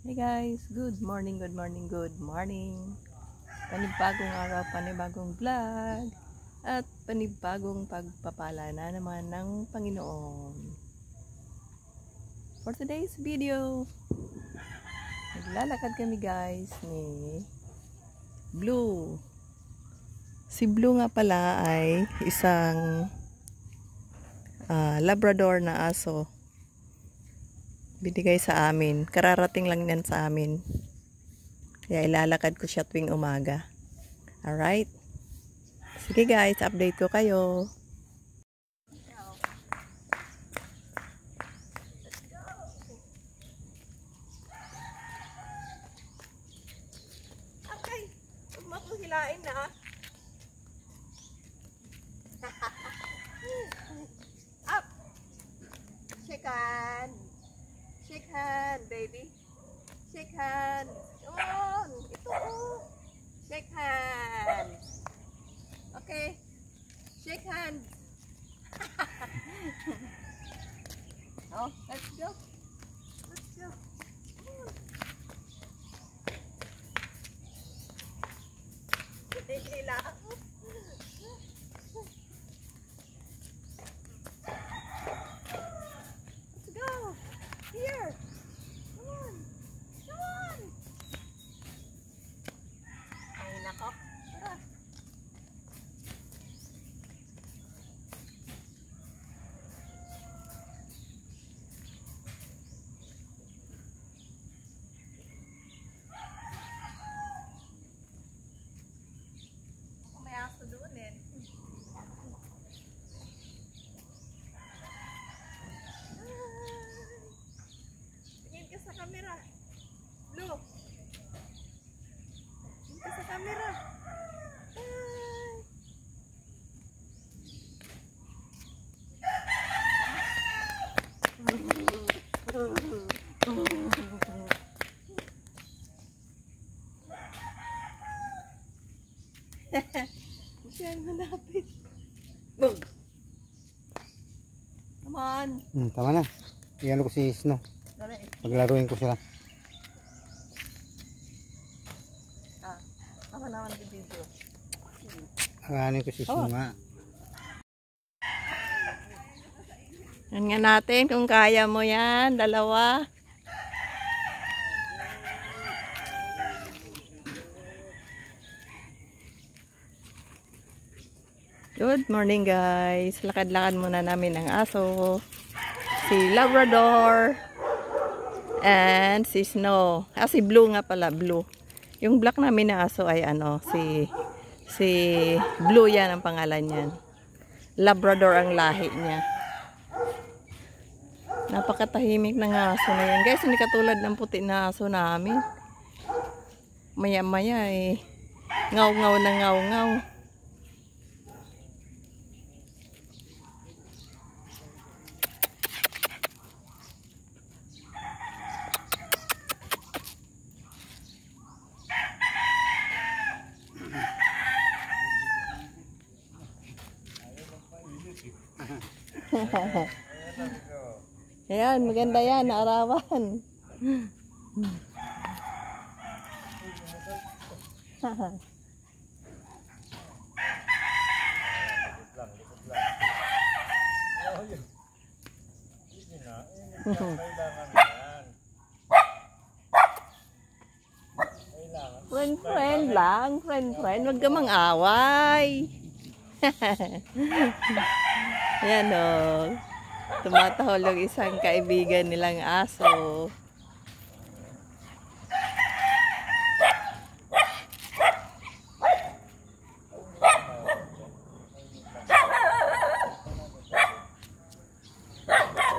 Hey guys, good morning, good morning, good morning. Panibagong araw, panibagong vlog at panibagong pagpapala na naman ng Panginoon. For today's video, naglalakad kami guys ni Blue. Si Blue nga pala ay isang Labrador na aso. Binigay sa amin. Kararating lang yan sa amin. Kaya ilalakad ko siya tuwing umaga. Alright? Sige guys, update ko kayo. Okay. Huwag mo akong hilain na. Up! Shake hand! Shake hand, baby. Shake hand. Come on. Ito, oh. Shake hand. Okay. Shake hand. Oh, let's go. Let's go. Hila ako. Let's go. Here. Come on. Come on. Ay, nako. Tara. Ako may aso doon eh. Sa camera. Blue. Tingin sa camera. Siya ang hanapin. Boom. Come on. Tama na. Iyan ko si Snow. Paglaruin ko sila. Ako naman yung video. Aganin ko si Snow nga. Yan nga natin kung kaya mo yan. Dalawa. Good morning guys. Lakad-lakad muna namin ang aso. Si Labrador. And si Snow. Si Blue nga pala, Blue. Yung black namin na aso ay si Blue yan ang pangalan niyan. Labrador ang lahi niya. Napakatahimik ng aso na yan. Guys, hindi katulad ng puti na aso namin. Maya-maya eh. Ngaw-ngaw na ngaw-ngaw. Ayan, maganda yan, naarawan. Friend lang, friend. Huwag ka mang-away. Ayan o. Tumatahol isang kaibigan nilang aso.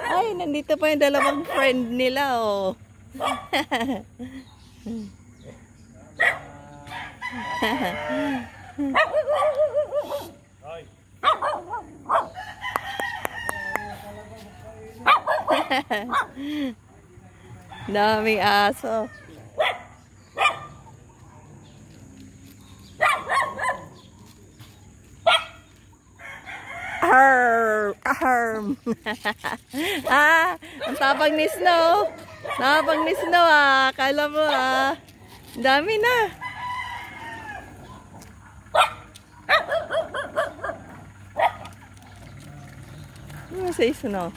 Ay, nandito pa yung dalawang friend nila oh. Daming aso. Arm! Arm! Ang tapang ni Snow. Nakapag ni Snow ah. Kala mo ah. Dami na. Ano sa Snow?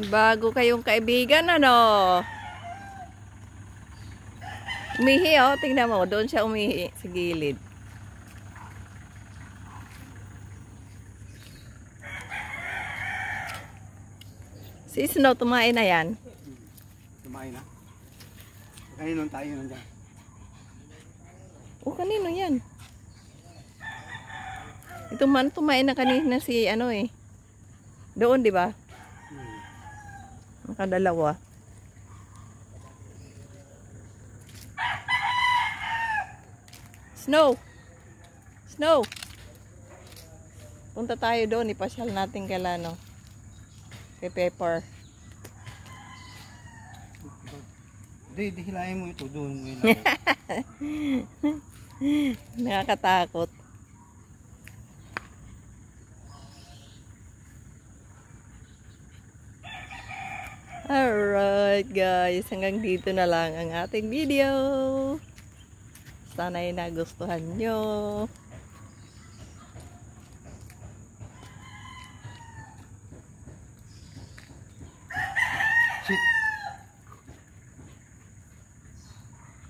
Bago kayong kaibigan, ano? Umihi, oh. Tingnan mo. Doon siya umihi sa gilid. Si Snow, tumain na yan. Tumain na. Kanino tayo nandiyan? Oh, kanino yan? Ito man, tumain na kanina si, ano eh. Doon, di ba? Nakadalawa. Snow! Snow! Punta tayo doon. Ipasyal natin kay Lano. Kay Pepper. Hindi, hilahin mo ito doon. Nakakatakot. Alright guys, hanggang dito na lang ang ating video. Sana ay nagustuhan nyo. Shit.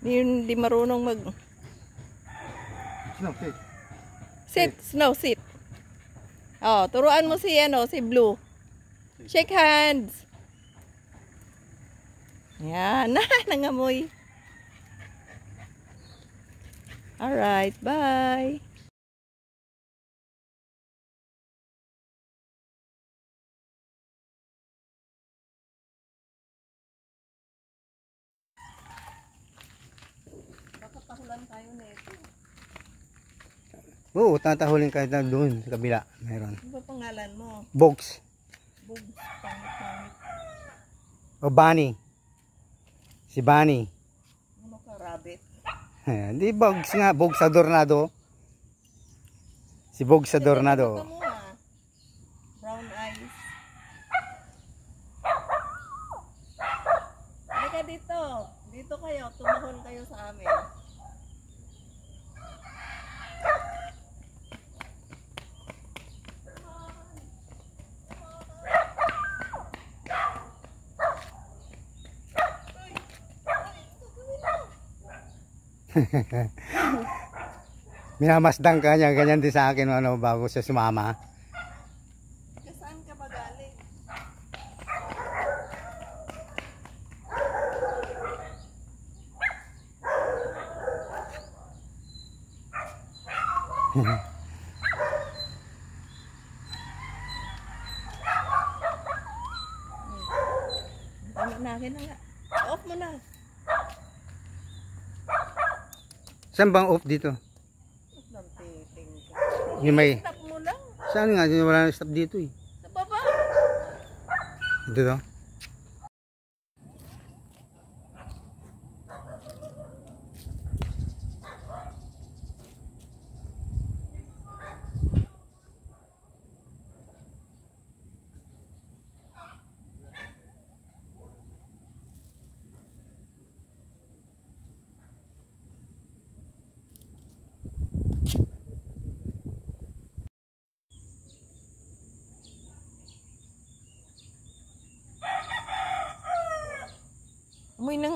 Hindi marunong mag... Snow, sit. Sit, Snow, sit. Oh, turuan mo si, ano, si Blue. Shake hands. Yan, nangamoy. Alright, bye. Baka pahulan tayo na ito. Oo, tatahulin ka na doon sa kabila. Meron. Ano ba pangalan mo? Bogs. Bugs, pangit-pangit. O Bunny. Si Bunny. Ano ka, rabbit? Hindi Bogs nga. Bogs sa Dornado. Si Bogs sa Dornado. Ito mo ah. Brown eyes. Halika dito. Dito kayo. Tumahol kayo sa amin. Minamasdan ka niya. Ganyan din sa akin ano, bago siya sumama. Saan ka ba galing? Tama na akin na nga. Off mo na. Saan bang off dito? Nagtiting ka. Yung may... Stop mo lang. Saan nga? Wala nang stop dito eh. Sa baba. Dito.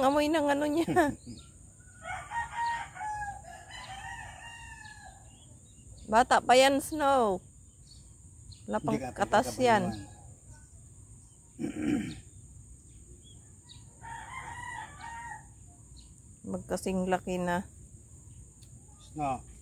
Amoy ng ano niya. Bata pa yan, Snow. Wala pang Hindi ka katas yan. Magkasing laki na. No.